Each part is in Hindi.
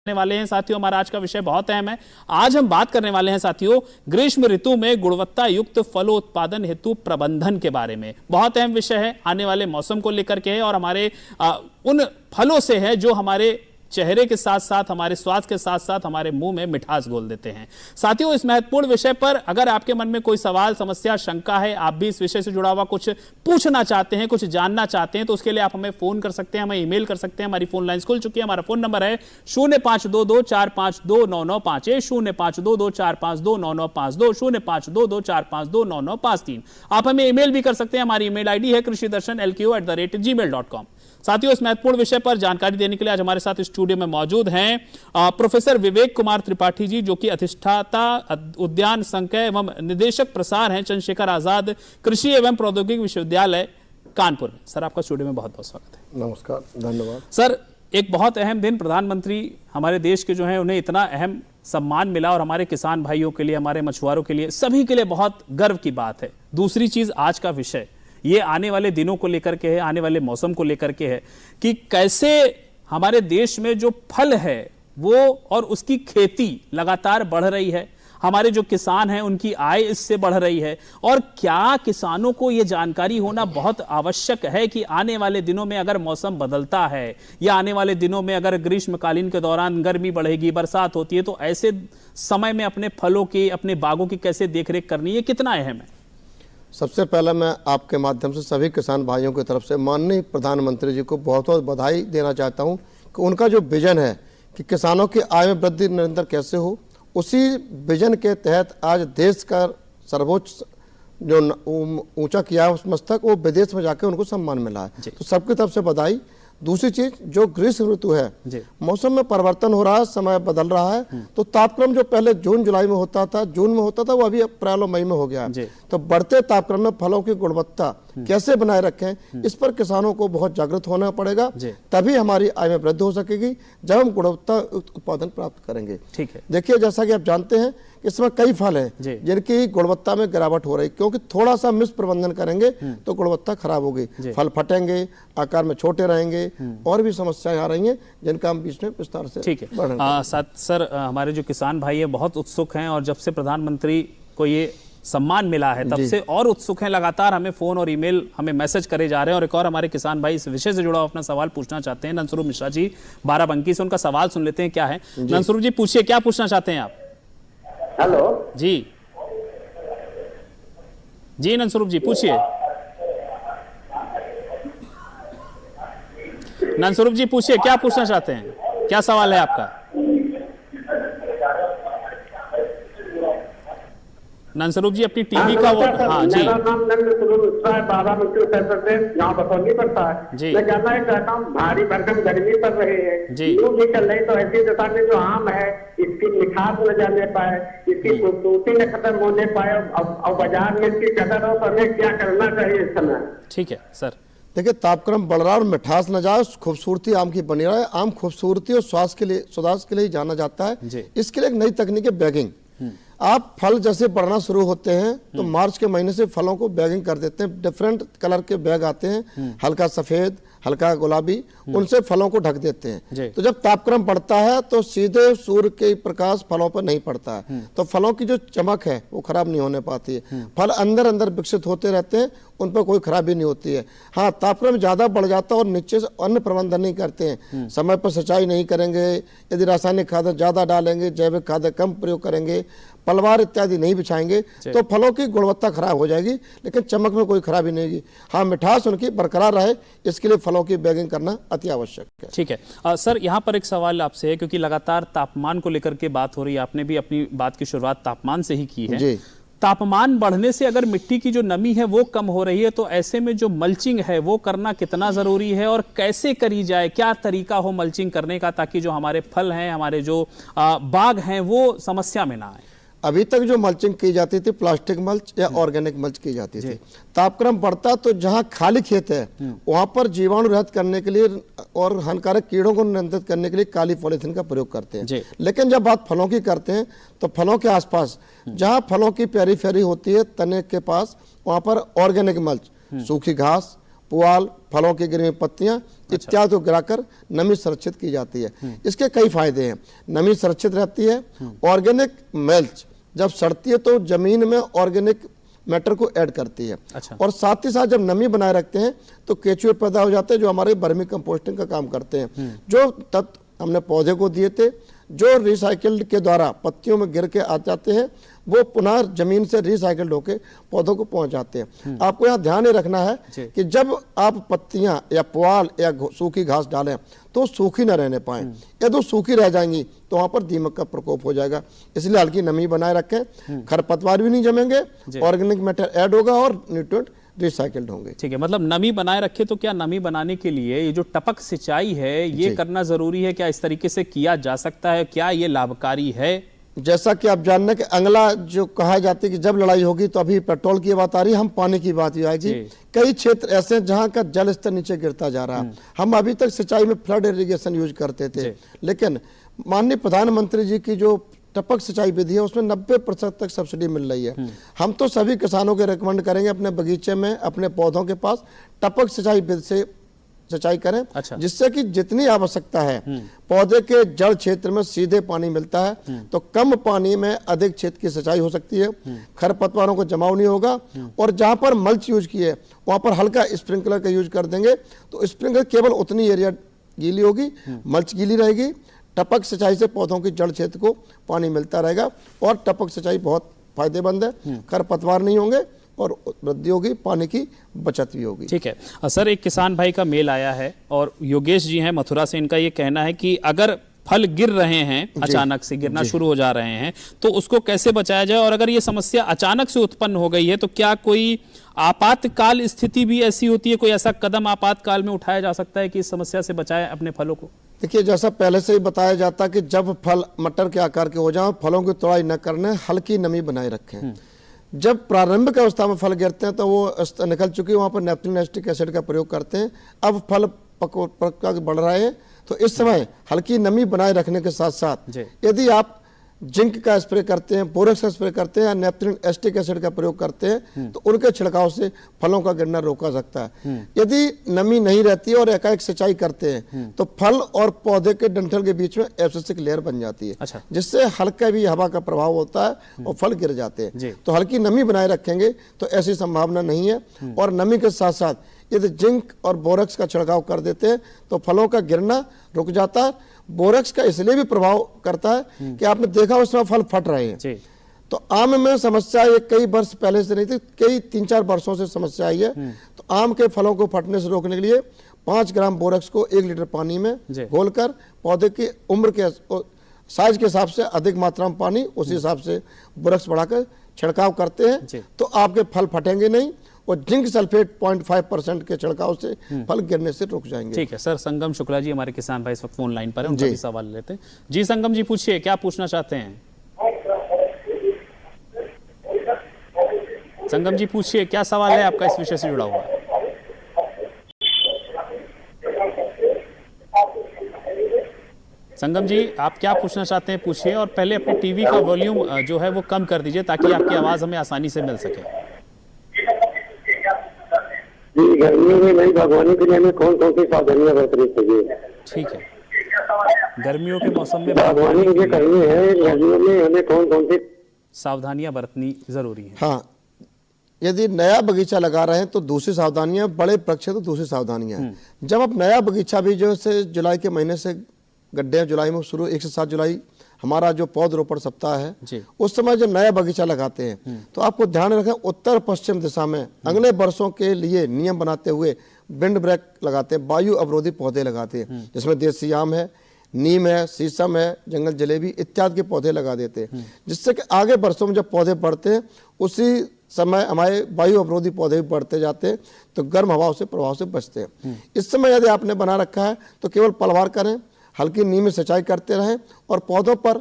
वाले हैं साथियों। हमारा आज का विषय बहुत अहम है। आज हम बात करने वाले हैं साथियों ग्रीष्म ऋतु में गुणवत्ता युक्त फलोत्पादन हेतु प्रबंधन के बारे में। बहुत अहम विषय है, आने वाले मौसम को लेकर के है और हमारे उन फलों से है जो हमारे चेहरे के साथ साथ हमारे स्वास्थ्य के साथ साथ हमारे मुंह में मिठास घोल देते हैं। साथियों, इस महत्वपूर्ण विषय पर अगर आपके मन में कोई सवाल, समस्या, शंका है, आप भी इस विषय से जुड़ा हुआ कुछ पूछना चाहते हैं, कुछ जानना चाहते हैं, तो उसके लिए आप हमें फोन कर सकते हैं, हमें ईमेल कर सकते हैं। हमारी फोन लाइन खुल चुकी है। हमारा फोन नंबर है 0522452995, 0522452952, 0522452953। आप हमें ईमेल भी कर सकते हैं। हमारी ईमेल आईडी है krishidarshanlku@gmail.com। साथियों, इस महत्वपूर्ण विषय पर जानकारी देने के लिए आज हमारे साथ स्टूडियो में मौजूद हैं प्रोफेसर विवेक कुमार त्रिपाठी जी, जो कि अधिष्ठाता उद्यान संकाय एवं निदेशक प्रसार हैं चंद्रशेखर आजाद कृषि एवं प्रौद्योगिकी विश्वविद्यालय कानपुर में। सर, आपका स्टूडियो में बहुत बहुत स्वागत है। नमस्कार, धन्यवाद। सर, एक बहुत अहम दिन, प्रधानमंत्री हमारे देश के जो हैं उन्हें इतना अहम सम्मान मिला और हमारे किसान भाइयों के लिए, हमारे मछुआरों के लिए, सभी के लिए बहुत गर्व की बात है। दूसरी चीज, आज का विषय ये आने वाले दिनों को लेकर के है, आने वाले मौसम को लेकर के है कि कैसे हमारे देश में जो फल है वो और उसकी खेती लगातार बढ़ रही है, हमारे जो किसान हैं उनकी आय इससे बढ़ रही है, और क्या किसानों को ये जानकारी होना बहुत आवश्यक है कि आने वाले दिनों में अगर मौसम बदलता है या आने वाले दिनों में अगर ग्रीष्मकालीन के दौरान गर्मी बढ़ेगी, बरसात होती है, तो ऐसे समय में अपने फलों की, अपने बागों की कैसे देखरेख करनी है, कितना अहम है? सबसे पहले मैं आपके माध्यम से सभी किसान भाइयों की तरफ से माननीय प्रधानमंत्री जी को बहुत बहुत बधाई देना चाहता हूं कि उनका जो विजन है कि किसानों की आय में वृद्धि निरंतर कैसे हो, उसी विजन के तहत आज देश का सर्वोच्च जो ऊंचा किया है उस मस्तक, वो विदेश में जाके उनको सम्मान मिला है, तो सबकी तरफ से बधाई। दूसरी चीज, जो ग्रीष्म ऋतु है, मौसम में परिवर्तन हो रहा है, समय बदल रहा है, तो तापक्रम जो पहले जून जुलाई में होता था, जून में होता था, वो अभी अप्रैल और मई में हो गया है। तो बढ़ते तापक्रम में फलों की गुणवत्ता कैसे बनाए रखें, इस पर किसानों को बहुत जागरूक होना पड़ेगा, तभी हमारी आय में वृद्धि हो सकेगी जब हम गुणवत्ता उत्पादन प्राप्त करेंगे। ठीक है। देखिए, जैसा कि आप जानते हैं इसमें कई फल हैं जिनकी गुणवत्ता में गिरावट हो रही, क्योंकि थोड़ा सा मिस प्रबंधन करेंगे तो गुणवत्ता खराब होगी, फल फटेंगे, आकार में छोटे रहेंगे, और भी समस्याएं आ रही हैं जिनका हम बीच में विस्तार से। ठीक है। सर, हमारे जो किसान भाई है बहुत उत्सुक हैं, और जब से प्रधानमंत्री को ये सम्मान मिला है तब से और उत्सुक हैं, लगातार हमें फोन और ईमेल, हमें मैसेज करे जा रहे हैं। और एक और हमारे किसान भाई इस विषय से जुड़ा अपना सवाल पूछना चाहते हैं, नंसरूप मिश्रा जी बाराबंकी से। उनका सवाल सुन लेते हैं क्या है। नंसरूप जी, पूछिए, क्या पूछना चाहते हैं आप? हेलो जी जी, नंसरूप जी पूछिए। नंसरूप जी पूछिए, क्या पूछना चाहते हैं, क्या सवाल है आपका? नंसरूप जी अपनी टीवी का वो, हाँ जी। मेरा नाम नंसरूप मिश्रा है, बाराबंकी उत्तर प्रदेश, यहाँ बसौनी पड़ता है जी। मैं जानना चाहता हूँ, भारी भरकम गर्मी पड़ रही है जी, यूं भी चल रही, तो ऐसी दशा में जो आम है इसकी मिठास न जाने पाए, इसकी खूबसूरती न खत्म होने पाए, और बाजार में इसकी कदर हो, तो हमें क्या करना चाहिए इस समय? ठीक है सर। देखिए, तापक्रम बढ़ रहा है और मिठास न जाए, खूबसूरती आम की बनी रहे। आम खूबसूरती और स्वास्थ्य के लिए, स्वास्थ्य के लिए जाना जाता है। इसके लिए एक नई तकनीक है बैगिंग। आप फल जैसे बढ़ना शुरू होते हैं तो मार्च के महीने से फलों को बैगिंग कर देते हैं। डिफरेंट कलर के बैग आते हैं, हल्का सफेद, हल्का गुलाबी, उनसे फलों को ढक देते हैं। तो जब तापक्रम बढ़ता है तो सीधे सूर्य के प्रकाश फलों पर नहीं पड़ता है, तो फलों की जो चमक है वो खराब नहीं होने पाती है। फल अंदर अंदर विकसित होते रहते हैं, उन पर कोई खराबी नहीं होती है। हाँ, तापक्रम ज्यादा बढ़ जाता है और नीचे से अन्न प्रबंधन नहीं करते हैं, समय पर सिंचाई नहीं करेंगे, यदि रासायनिक खाद ज्यादा डालेंगे, जैविक खाद कम प्रयोग करेंगे, पलवार इत्यादि नहीं बिछाएंगे, तो फलों की गुणवत्ता खराब हो जाएगी, लेकिन चमक में कोई खराबी नहीं होगी। हाँ, मिठास उनकी बरकरार रहे, इसके लिए फलों की बैगिंग करना अति आवश्यक है। ठीक है। सर, यहाँ पर एक सवाल आपसे है, क्योंकि लगातार तापमान को लेकर के बात हो रही है, आपने भी अपनी बात की शुरुआत तापमान से ही की है जी। तापमान बढ़ने से अगर मिट्टी की जो नमी है वो कम हो रही है, तो ऐसे में जो मल्चिंग है वो करना कितना जरूरी है और कैसे करी जाए, क्या तरीका हो मल्चिंग करने का, ताकि जो हमारे फल हैं, हमारे जो बाग हैं, वो समस्या में ना आए? अभी तक जो मल्चिंग की जाती थी प्लास्टिक मल्च या ऑर्गेनिक मल्च की जाती थी। तापक्रम बढ़ता तो जहां खाली खेत है वहां पर जीवाणु रहित करने के लिए और हानिकारक कीड़ों को नियंत्रित करने के लिए काली पॉलीथीन का प्रयोग करते हैं। लेकिन जब बात फलों की करते हैं तो फलों के आसपास जहां फलों की पेरीफेरी होती है, तने के पास, वहां पर ऑर्गेनिक मल्च, सूखी घास पुआल, फलों की गिरी हुई पत्तियां इत्यादि को गिराकर नमी संरक्षित की जाती है। इसके कई फायदे हैं। नमी संरक्षित रहती है। ऑर्गेनिक मल्च जब सड़ती है तो जमीन में ऑर्गेनिक मैटर को ऐड करती है। अच्छा। और साथ ही साथ जब नमी बनाए रखते हैं तो केचुए पैदा हो जाते हैं जो हमारे वर्मी कंपोस्टिंग का काम करते हैं। जो तत्व हमने पौधे को दिए थे, जो रिसाइकिल्ड के द्वारा पत्तियों में गिर के आ जाते हैं, वो पुनः जमीन से रिसाइकिल्ड होके पौधों को पहुंच जाते हैं। आपको यहाँ ध्यान ये रखना है कि जब आप पत्तियां या पुआल या सूखी घास डालें तो सूखी न रहने पाए। यदि सूखी रह जाएंगी तो वहां पर दीमक का प्रकोप हो जाएगा। इसलिए हल्की नमी बनाए रखें, खरपतवार भी नहीं जमेंगे, ऑर्गेनिक मैटर ऐड होगा और न्यूट्रिएंट रिसाइकिल्ड होंगे। ठीक है, मतलब नमी बनाए रखे। तो क्या नमी बनाने के लिए ये जो टपक सिंचाई है ये करना जरूरी है? क्या इस तरीके से किया जा सकता है? क्या ये लाभकारी है? जैसा कि आप जानना कि अगला जो कहा जाता है कि जब लड़ाई होगी तो अभी पेट्रोल की बात आ रही है, हम पानी की बात आएगी। कई क्षेत्र ऐसे हैं जहां का जल स्तर नीचे गिरता जा रहा है। हम अभी तक सिंचाई में फ्लड इरिगेशन यूज करते थे, लेकिन माननीय प्रधानमंत्री जी की जो टपक सिंचाई विधि है उसमें 90% तक सब्सिडी मिल रही है। हम तो सभी किसानों के रिकमेंड करेंगे अपने बगीचे में, अपने पौधों के पास टपक सिंचाई विधि से सिंचाई करें। अच्छा। जिससे कि जितनी आवश्यकता है पौधे के जड़ क्षेत्र में सीधे पानी मिलता है, तो कम पानी में अधिक क्षेत्र की सिंचाई हो सकती है, खरपतवारों को जमाव नहीं होगा। और जहां पर मल्च यूज किए वहां पर हल्का स्प्रिंकलर का यूज कर देंगे तो स्प्रिंकलर केवल उतनी एरिया गीली होगी, मल्च गीली रहेगी। टपक सिंचाई से पौधों के जड़ क्षेत्र को पानी मिलता रहेगा और टपक सिंचाई बहुत फायदेमंद है। खरपतवार नहीं होंगे और वृद्धि होगी, पानी की बचत भी होगी। ठीक है सर, एक किसान भाई का मेल आया है और योगेश जी हैं मथुरा से। इनका ये कहना है कि अगर फल गिर रहे हैं, अचानक से गिरना शुरू हो जा रहे हैं, तो उसको कैसे बचाया जाए? और अगर ये समस्या अचानक से उत्पन्न हो गई है तो क्या कोई आपातकाल स्थिति भी ऐसी होती है? कोई ऐसा कदम आपातकाल में उठाया जा सकता है कि इस समस्या से बचाए अपने फलों को? देखिए, जैसा पहले से ही बताया जाता है कि जब फल मटर के आकार के हो जाएं, फलों की तोड़ाई न करने, हल्की नमी बनाए रखें। जब प्रारंभिक अवस्था में फल गिरते हैं तो वो निकल चुकी है, वहां पर नेपथलीन एसिटिक एसिड का प्रयोग करते हैं। अब फल पक बढ़ रहे हैं तो इस समय हल्की नमी बनाए रखने के साथ साथ यदि आप जिंक का स्प्रे करते हैं, बोरेक्स का स्प्रे करते हैं या नेपथलीन एसिटिक एसिड का प्रयोग करते हैं तो उनके छिड़काव से फलों का गिरना रोका सकता है। यदि नमी नहीं रहती है और एकाएक सिंचाई करते हैं तो फल और पौधे के डंठल के बीच में एब्सिसिक लेयर बन जाती है। अच्छा। जिससे हल्का भी हवा का प्रभाव होता है और फल गिर जाते हैं। तो हल्की नमी बनाए रखेंगे तो ऐसी संभावना नहीं है। और नमी के साथ साथ यदि जिंक और बोरेक्स का छिड़काव कर देते हैं तो फलों का गिरना रुक जाता है। बोरेक्स का इसलिए भी प्रभाव करता है कि आपने देखा उसमें फल फट रहे हैं। तो आम में समस्या ये कई वर्ष पहले से नहीं थी, कई 3-4 वर्षों से समस्या आई है। तो आम के फलों को फटने से रोकने के लिए 5 ग्राम बोरेक्स को 1 लीटर पानी में घोलकर पौधे की उम्र के साइज के हिसाब से अधिक मात्रा में पानी उसी हिसाब से बोरेक्स बढ़ाकर छिड़काव करते हैं तो आपके फल फटेंगे नहीं और जिंक सल्फेट 0.5% के छिड़काव से फल गिरने से रुक जाएंगे। ठीक है सर, संगम शुक्ला जी हमारे किसान भाई इस वक्त फोन लाइन पर हैं, उनका भी सवाल लेते हैं। जी संगम जी, पूछिए, क्या पूछना चाहते हैं? संगम जी पूछिए, क्या सवाल है आपका इस विषय से जुड़ा हुआ? संगम जी, आप क्या पूछना चाहते हैं पूछिए, और पहले अपने टीवी का वॉल्यूम जो है वो कम कर दीजिए ताकि आपकी आवाज हमें आसानी से मिल सके। गर्मियों में नई बागवानी के लिए हमें कौन कौन सी सावधानियां बरतनी चाहिए? ठीक है, गर्मियों के मौसम में बागवानी मुझे करनी है, गर्मियों में हमें कौन कौन सी सावधानियां बरतनी जरूरी है? हाँ, यदि नया बगीचा लगा रहे हैं तो दूसरी सावधानियां, बड़े वृक्ष तो दूसरी सावधानियां हैं। जब आप नया बगीचा भी जो से जुलाई के महीने से गड्ढे जुलाई में शुरू 1 से 7 जुलाई हमारा जो पौधरोपण सप्ताह है, उस समय जब नया बगीचा लगाते हैं तो आपको ध्यान रखें उत्तर पश्चिम दिशा में अगले वर्षों के लिए नियम बनाते हुए विंड ब्रेक लगाते हैं, वायु अवरोधी पौधे लगाते हैं, जिसमें देसी आम है, नीम है, शीशम है, जंगल जलेबी इत्यादि के पौधे लगा देते हैं। जिससे कि आगे वर्षों में जब पौधे बढ़ते हैं उसी समय हमारे वायु अवरोधी पौधे भी बढ़ते जाते हैं तो गर्म हवाओं से प्रभाव से बचते हैं। इस समय यदि आपने बना रखा है तो केवल पलवार करें, हल्की नियमित सिंचाई करते रहें और पौधों पर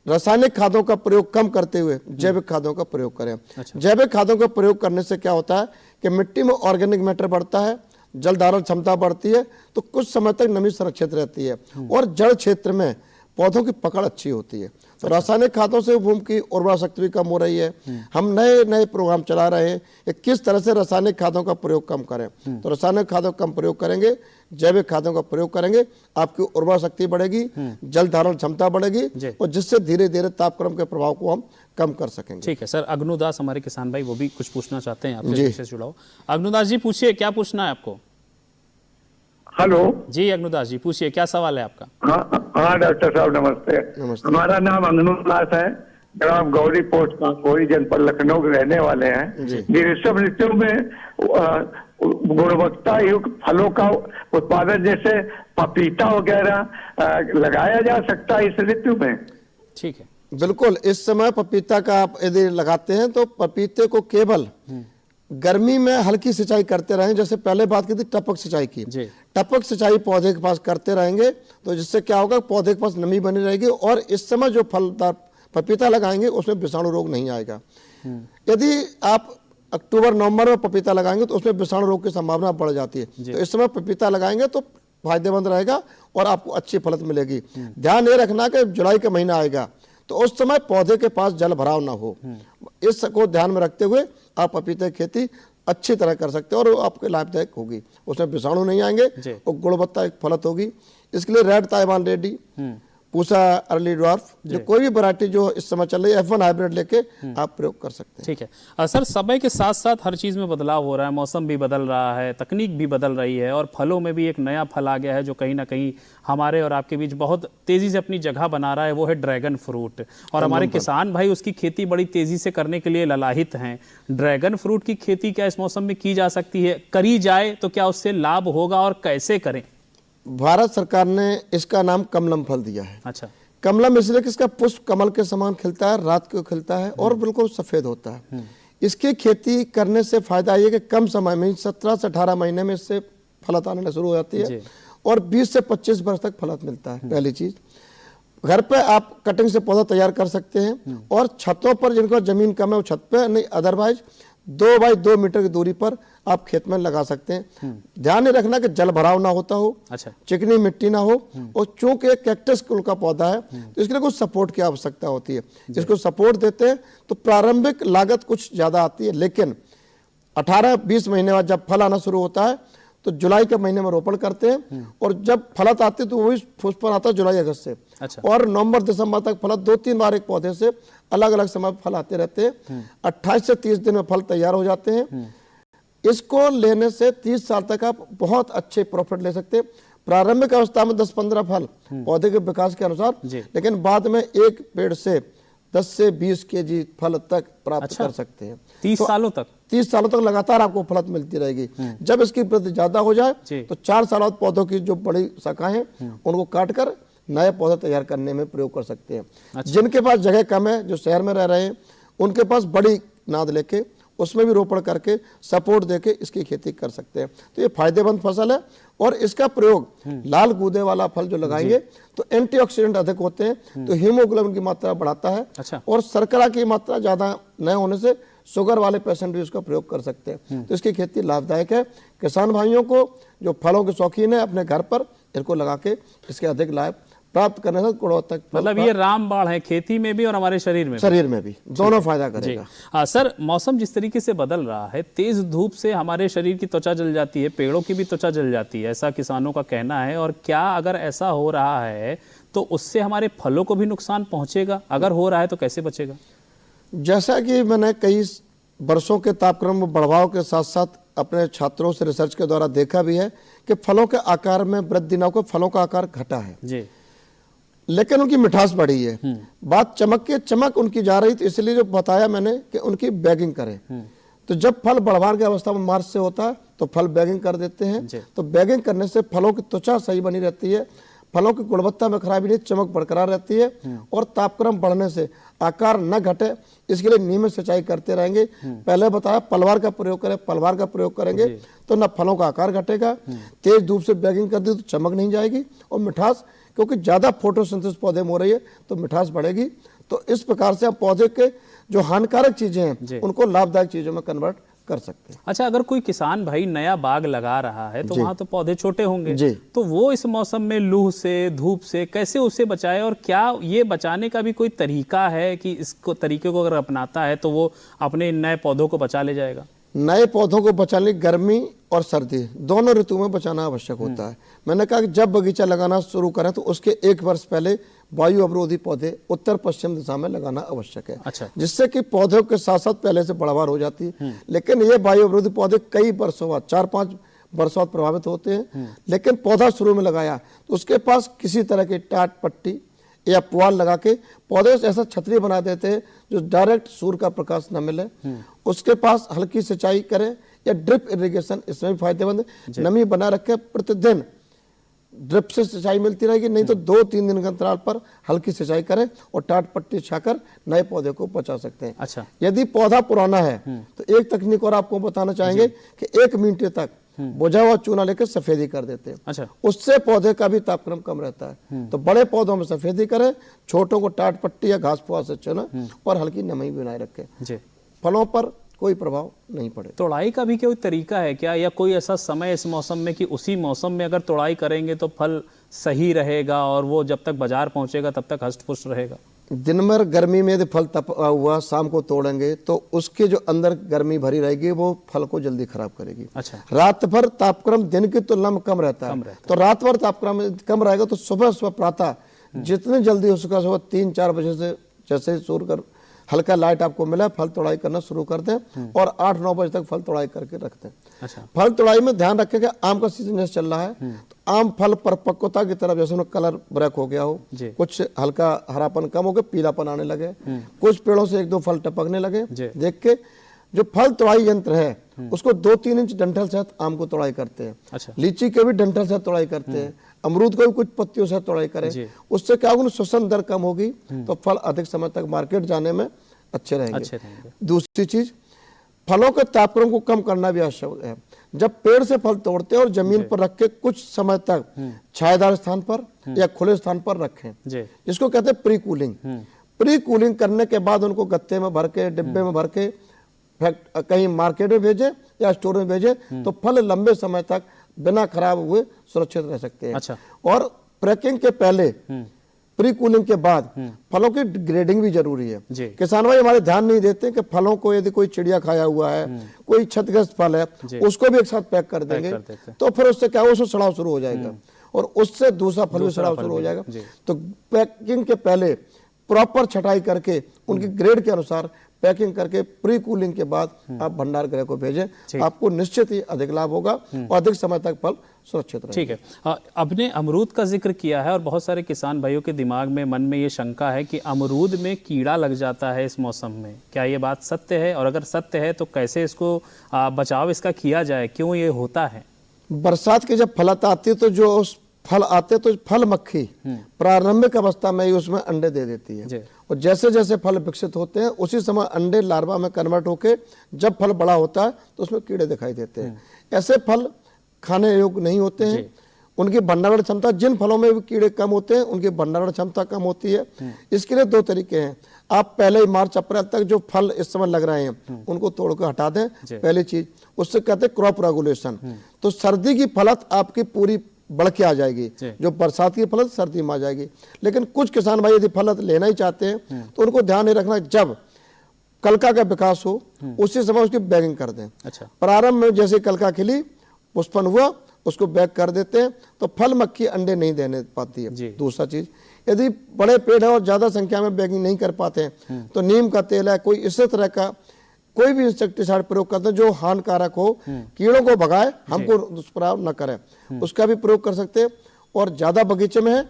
रासायनिक खादों का प्रयोग कम करते हुए जैविक खादों का प्रयोग करें। जैविक खादों का प्रयोग करने से क्या होता है कि मिट्टी में ऑर्गेनिक मैटर बढ़ता है, जल धारण क्षमता बढ़ती है, तो कुछ समय तक नमी सुरक्षित रहती है और जड़ क्षेत्र में पौधों की पकड़ अच्छी होती है। तो रासायनिक खादों से भूमि की उर्वरा शक्ति भी कम हो रही है। हम नए नए प्रोग्राम चला रहे हैं कि किस तरह से रासायनिक खादों का प्रयोग कम करें। तो रासायनिक खादों का कम प्रयोग करेंगे, जैविक खादों का प्रयोग करेंगे, आपकी उर्वरा शक्ति बढ़ेगी, जल धारण क्षमता बढ़ेगी, और जिससे धीरे धीरे तापक्रम के प्रभाव को हम कम कर सकेंगे। ठीक है सर। अग्नुदास हमारे किसान भाई वो भी कुछ पूछना चाहते हैं आपसे, विशेष जुड़ाओ। अग्नुदास जी पूछिए, क्या पूछना है आपको? हेलो जी अग्नुदास जी पूछिए, क्या सवाल है आपका? हाँ डॉक्टर साहब नमस्ते। हमारा नाम अग्नुदास है, ग्राम गौरी पोस्ट काकोरी, जनपद लखनऊ के रहने वाले हैं। ग्रीष्म ऋतु में गुणवत्ता युक्त फलों का उत्पादन जैसे पपीता वगैरह लगाया जा सकता है इस ऋतु में? ठीक है, बिल्कुल। इस समय पपीता का आप यदि लगाते हैं तो पपीते को केवल गर्मी में हल्की सिंचाई करते रहें। जैसे पहले बात की थी टपक सिंचाई की, टपक सिंचाई पौधे के पास करते रहेंगे तो जिससे क्या होगा, पौधे के पास नमी बनी रहेगी और इस समय जो फलदार पपीता लगाएंगे उसमें विषाणु रोग नहीं आएगा। यदि आप अक्टूबर नवंबर में पपीता लगाएंगे तो उसमें विषाणु रोग की संभावना बढ़ जाती है। तो इस समय पपीता लगाएंगे तो फायदेमंद रहेगा और आपको अच्छी फलत मिलेगी। ध्यान ये रखना कि जुलाई का महीना आएगा तो उस समय पौधे के पास जल भराव ना हो। इसको ध्यान में रखते हुए आप पपीते की खेती अच्छी तरह कर सकते हो और आपके लाभदायक होगी। उसमें विषाणु नहीं आएंगे और गुणवत्ता एक फलत होगी। इसके लिए red Taiwan ready, Pusa early dwarf, जो कोई भी वैरायटी जो इस समय चल रही है F1 हाइब्रिड लेके आप प्रयोग कर सकते हैं। ठीक है सर। समय के साथ साथ हर चीज में बदलाव हो रहा है, मौसम भी बदल रहा है, तकनीक भी बदल रही है और फलों में भी एक नया फल आ गया है जो कहीं ना कहीं हमारे और आपके बीच बहुत तेजी से अपनी जगह बना रहा है, वो है ड्रैगन फ्रूट। और हमारे किसान भाई उसकी खेती बड़ी तेजी से करने के लिए ललाहित हैं। ड्रैगन फ्रूट की खेती क्या इस मौसम में की जा सकती है? करी जाए तो क्या उससे लाभ होगा और कैसे करें? भारत सरकार ने इसका नाम कमलम फल दिया है। अच्छा। कमलम इसलिए कि इसका पुष्प कमल के समान खिलता है, रात को खिलता है और बिल्कुल सफेद होता है। इसकी खेती करने से फायदा ये कि कम समय में 17 से 18 महीने में इससे फलत आने शुरू हो जाती है और 20 से 25 वर्ष तक फलत मिलता है। पहली चीज, घर पे आप कटिंग से पौधा तैयार कर सकते हैं और छतों पर जिनको जमीन कम है वो छत पे, नहीं अदरवाइज 2 बाई 2 मीटर की दूरी पर आप खेत में लगा सकते हैं। ध्यान ये रखना कि जल भराव ना होता हो, अच्छा, चिकनी मिट्टी ना हो और चूंकि एक कैक्टस कुल का पौधा है तो इसके लिए कुछ सपोर्ट की आवश्यकता होती है। इसको सपोर्ट देते हैं तो प्रारंभिक लागत कुछ ज्यादा आती है, लेकिन 18-20 महीने बाद जब फल आना शुरू होता है तो जुलाई के महीने में रोपण करते हैं और जब फलत आती है तो वही पुष्पन आता है जुलाई अगस्त से। अच्छा। और नवंबर दिसंबर तक फलत 2-3 बार एक पौधे से अलग अलग समय फल आते रहते हैं। 28 से 30 दिन में फल तैयार हो जाते हैं। इसको लेने से 30 साल तक आप बहुत अच्छे प्रॉफिट ले सकते हैं। प्रारंभिक अवस्था में 10-15 फल पौधे के विकास के अनुसार, लेकिन बाद में एक पेड़ से 10 से 20 केजी फल तक प्राप्त कर सकते हैं। 30 सालों तक 30 सालों तक लगातार आपको फलत मिलती रहेगी। जब इसकी वृद्धि ज्यादा हो जाए तो 4 साल बाद पौधों की जो बड़ी शाखाएं हैं उनको काट कर नए पौधे तैयार करने में प्रयोग कर सकते हैं। अच्छा। जिनके पास जगह कम है, जो शहर में रह रहे हैं, उनके पास बड़ी नाद लेके उसमें भी रोपण करके सपोर्ट देके इसकी खेती कर सकते हैं। तो ये फायदेमंद फसल है और इसका प्रयोग लाल गूदे वाला फल जो लगाएंगे तो एंटीऑक्सीडेंट अधिक होते हैं तो हीमोग्लोबिन की मात्रा बढ़ाता है। अच्छा। और शर्करा की मात्रा ज्यादा न होने से शुगर वाले पेशेंट भी उसका प्रयोग कर सकते हैं। तो इसकी खेती लाभदायक है। किसान भाइयों को जो फलों के शौकीन है अपने घर पर इनको लगा के इसके अधिक लाभ प्राप्त करने से गुणवत्ता, मतलब ये रामबाण है खेती में भी और हमारे शरीर में भी दोनों फायदा करेगा। सर, मौसम जिस तरीके से बदल रहा है, तेज धूप से हमारे शरीर की त्वचा जल जाती है, पेड़ों की भी त्वचा जल जाती है, ऐसा किसानों का कहना है। और क्या अगर ऐसा हो रहा है तो उससे हमारे फलों को भी नुकसान पहुंचेगा? अगर हो रहा है तो कैसे बचेगा? जैसा कि मैंने कई वर्षों के तापक्रम में बढ़ाव के साथ साथ अपने छात्रों से रिसर्च के द्वारा देखा भी है कि फलों के आकार में वृद्धि न होकर फलों का आकार घटा है जी, लेकिन उनकी मिठास बढ़ी है। बात चमक उनकी जा रही, तो इसलिए जो बताया मैंने कि उनकी बैगिंग करें। तो जब फल बढ़वार की अवस्था में मार्च से होता है तो फल बैगिंग कर देते हैं। तो बैगिंग करने से फलों की त्वचा सही बनी रहती है, फलों की गुणवत्ता में खराबी नहीं, चमक बरकरार रहती है और तापक्रम बढ़ने से आकार न घटे, इसके लिए नियमित सिंचाई करते रहेंगे। पहले बताया पलवार का प्रयोग करें, पलवार का प्रयोग करेंगे तो न फलों का आकार घटेगा, तेज धूप से बैगिंग कर दी तो चमक नहीं जाएगी और मिठास, क्योंकि ज्यादा फोटोसिंथेसिस पौधे में हो रही है तो मिठास बढ़ेगी। तो इस प्रकार से हम पौधे के जो हानिकारक चीजें हैं उनको लाभदायक चीजों में कन्वर्ट कर सकते हैं। अच्छा, अगर कोई किसान भाई नया बाग लगा रहा है तो वहां तो पौधे छोटे होंगे जी। तो वो इस मौसम में लू से, धूप से कैसे उसे बचाए, और क्या ये बचाने का भी कोई तरीका है कि इसको तरीके को अगर अपनाता है तो वो अपने नए पौधों को बचा ले जाएगा? नए पौधों को बचाने गर्मी और सर्दी दोनों ऋतु में बचाना आवश्यक होता है। मैंने कहा कि जब बगीचा लगाना शुरू करें तो उसके 1 वर्ष पहले वायु अवरोधी पौधे उत्तर पश्चिम दिशा में लगाना आवश्यक है। अच्छा। जिससे कि पौधों के साथ साथ पहले से बढ़ावार हो जाती है। लेकिन ये वायु अवरोधी पौधे कई वर्षों बाद 4-5 वर्षों बाद प्रभावित होते हैं। लेकिन पौधा शुरू में लगाया तो उसके पास किसी तरह की टाट पट्टी या पुआल लगा के पौधे से ऐसा छतरी बना देते हैं जो डायरेक्ट सूर्य का प्रकाश न मिले। उसके पास हल्की सिंचाई करें या ड्रिप इरिगेशन, इसमें भी फायदेमंद है। नमी बना रखे, प्रतिदिन ड्रिप से सिंचाई मिलती रहेगी, नहीं तो 2-3 दिन के अंतराल पर हल्की सिंचाई करें और टाट पट्टी छाकर नए पौधे को बचा सकते हैं। अच्छा। यदि पौधा पुराना है तो एक तकनीक और आपको बताना चाहेंगे कि 1 मिनट तक बुझा हुआ चूना लेकर सफेदी कर देते हैं। अच्छा। उससे पौधे का भी तापक्रम कम रहता है। तो बड़े पौधों में सफेदी करें, छोटों को टाट पट्टी या घास फूस से चुनें और हल्की नमी बनाए रखें। फलों पर कोई प्रभाव नहीं पड़े। तोड़ाई का भी कोई तरीका है क्या, या कोई ऐसा समय इस मौसम में कि उसी मौसम में अगर तोड़ाई करेंगे तो फल सही रहेगा और वो जब तक बाजार पहुंचेगा तब तक हष्ट पुष्ट रहेगा? दिन भर गर्मी में यदि फल तपा हुआ शाम को तोड़ेंगे तो उसके जो अंदर गर्मी भरी रहेगी वो फल को जल्दी खराब करेगी। अच्छा। रात भर तापक्रम दिन की तुलना में कम रहता है, तो रात भर तापक्रम कम रहेगा तो सुबह प्रातः जितने जल्दी हो सका सुबह 3-4 बजे से जैसे सूर्य कर हल्का लाइट आपको मिला, फल तोड़ाई करना शुरू कर दें और 8-9 बजे तक फल तोड़ाई करके रख दें। अच्छा। फल तोड़ाई में ध्यान रखें कि आम का सीजन जैसे चल रहा है तो आम फल परिपक्वता की तरफ, जैसे उनका कलर ब्रेक हो गया हो, कुछ हल्का हरापन कम हो गया, पीलापन आने लगे, कुछ पेड़ों से 1-2 फल टपकने लगे, देख के जो फल तोड़ाई यंत्र है उसको 2-3 इंच डंठल से आम को तोड़ाई करते हैं। अच्छा। लीची के भी डंठल से तोड़ाई करते हैं, अमरूद को भी कुछ पत्तियों से तोड़ाई करें। उससे क्या होगा, श्वसन दर कम होगी तो फल अधिक समय तक मार्केट जाने में अच्छे रहेंगे। दूसरी चीज, फलों के तापक्रम को कम करना भी आवश्यक है। जब पेड़ से फल तोड़ते हैं और जमीन पर रख के कुछ समय तक छायादार स्थान पर या खुले स्थान पर रखें, जिसको कहते हैं प्री कूलिंग। प्री कूलिंग करने के बाद उनको गत्ते में भर के, डिब्बे में भर के कहीं मार्केट में भेजें या स्टोर में भेजें तो फल लंबे समय तक बिना खराब हुए सुरक्षित रह सकते हैं। अच्छा। और पैकिंग के पहले, प्री कूलिंग के बाद फलों की ग्रेडिंग भी जरूरी है। किसान भाई हमारे ध्यान नहीं देते कि फलों को यदि कोई चिड़िया खाया हुआ है, कोई क्षतिग्रस्त फल है, उसको भी एक साथ पैक कर देंगे तो फिर उससे क्या, उसमें सड़ाव शुरू हो जाएगा और उससे दूसरा फल भी सड़ाव शुरू हो जाएगा। तो पैकिंग के पहले प्रॉपर छटाई करके उनकी ग्रेड के अनुसार पैकिंग करके प्री कूलिंग के बाद आप भंडार गृह को भेजें, आपको निश्चित ही अधिक लाभ होगा और अधिक समय तक फल सुरक्षित रहेगा। ठीक है। आपने अमरूद का जिक्र किया है और बहुत सारे किसान भाइयों के दिमाग में, मन में ये शंका है कि अमरूद में कीड़ा लग जाता है इस मौसम में, क्या ये बात सत्य है? और अगर सत्य है तो कैसे इसको बचाव इसका किया जाए, क्यों ये होता है? बरसात की जब फलत आती है तो जो उस फल आते तो फल मक्खी प्रारंभिक अवस्था में ही उसमें अंडे दे देती है और जैसे जैसे फल विकसित होते हैं उसी समय अंडे लार्वा में कन्वर्ट होके जब फल बड़ा होता है तो उसमें कीड़े दिखाई देते हैं। ऐसे फल खाने योग्य नहीं होते हैं। उनकी भंडारण क्षमता, जिन फलों में भी कीड़े कम होते हैं उनकी भंडारण क्षमता कम होती है। इसके लिए 2 तरीके हैं। आप पहले मार्च अप्रैल तक जो फल इस समय लग रहे हैं उनको तोड़ कर हटा दें, पहली चीज। उससे कहते हैं क्रॉप रेगुलेशन। तो सर्दी की फलत आपकी पूरी बढ़ के आ जाएगी, जो बरसात की फलत सर्दी में आ जाएगी। लेकिन कुछ किसान भाई यदि फलत लेना ही चाहते हैं तो उनको ध्यान नहीं रखना, जब कलका का विकास हो उसी समय उसकी बैगिंग कर दें। अच्छा। प्रारंभ में जैसे कलका खिली, पुष्पन हुआ, उसको बैग कर देते हैं तो फल मक्खी अंडे नहीं देने पाती है। दूसरा चीज, यदि बड़े पेड़ है और ज्यादा संख्या में बैगिंग नहीं कर पाते हैं तो नीम का तेल है, कोई इसी तरह का कोई भी इंसेक्टिसाइड प्रयोग करते हैं जो हानिकारक हो, कीड़ों को भगाए, हमको दुष्प्रभाव न करे, उसका भी प्रयोग कर सकते हैं। और ज्यादा बगीचे में है,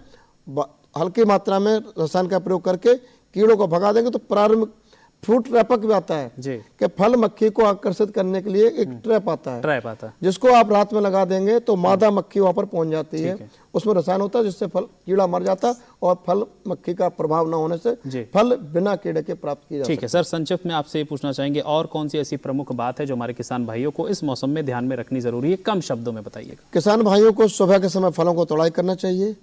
हल्की मात्रा में रसायन का प्रयोग करके कीड़ों को भगा देंगे तो प्रारंभ फ्रूट ट्रैपक भी आता है कि फल मक्खी को आकर्षित करने के लिए एक ट्रैप आता है, जिसको आप रात में लगा देंगे तो मादा मक्खी वहां पर पहुंच जाती है। उसमें रसायन होता है जिससे फल कीड़ा मर जाता है और फल मक्खी का प्रभाव न होने से फल बिना कीड़े के प्राप्त किया जा सकता है। ठीक है सर, संक्षिप्त में आपसे ये पूछना चाहेंगे और कौन सी ऐसी प्रमुख बात है जो हमारे किसान भाइयों को इस मौसम में ध्यान में रखनी जरूरी है, कम शब्दों में बताइएगा। किसान भाइयों को सुबह के समय फलों को तोड़ाई करना चाहिए,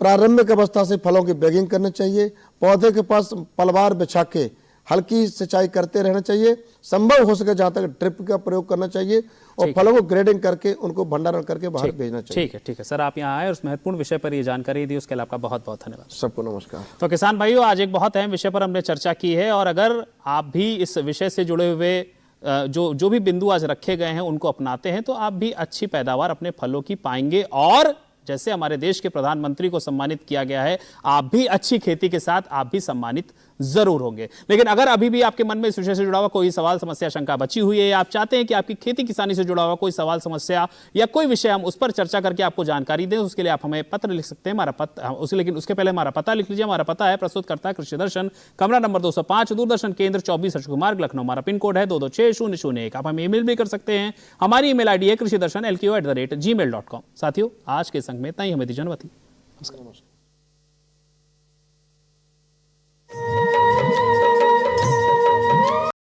प्रारंभिक अवस्था से फलों की बैगिंग करनी चाहिए, पौधे के पास पलवार बिछा के हल्की सिंचाई करते रहना चाहिए, संभव हो सके जहां तक ड्रिप का प्रयोग करना चाहिए और फलों को ग्रेडिंग करके उनको भंडारण करके बाहर भेजना चाहिए। ठीक है सर, आप यहाँ आए और उस महत्वपूर्ण विषय पर ये जानकारी दी, उसके लिए आपका बहुत बहुत धन्यवाद। सबको नमस्कार। तो किसान भाइयों, आज एक बहुत अहम विषय पर हमने चर्चा की है और अगर आप भी इस विषय से जुड़े हुए जो भी बिंदु आज रखे गए हैं उनको अपनाते हैं तो आप भी अच्छी पैदावार अपने फलों की पाएंगे और जैसे हमारे देश के प्रधानमंत्री को सम्मानित किया गया है, आप भी अच्छी खेती के साथ आप भी सम्मानित जरूर होंगे। लेकिन अगर अभी भी आपके मन में इस विषय से जुड़ा हुआ कोई सवाल समस्या शंका बची हुई है या आप चाहते हैं कि आपकी खेती किसानी से जुड़ा हुआ कोई सवाल समस्या या कोई विषय हम उस पर चर्चा करके आपको जानकारी दें, उसके लिए आप हमें पत्र लिख सकते हैं। लेकिन उसके पहले हमारा पता लिख लीजिए। हमारा पता है प्रस्तुतकर्ता कृषि दर्शन, कमरा नंबर 205, दूरदर्शन केंद्र 24 अशोक मार्ग, लखनऊ। हमारा पिन कोड है 226001। आप हमें ईमेल भी कर सकते हैं। हमारी ईमेल आईडी है krishidarshan@lko@gmail.com। साथियों, आज के संग में इतना ही। हमें दीजिए अनुमति। नमस्कार।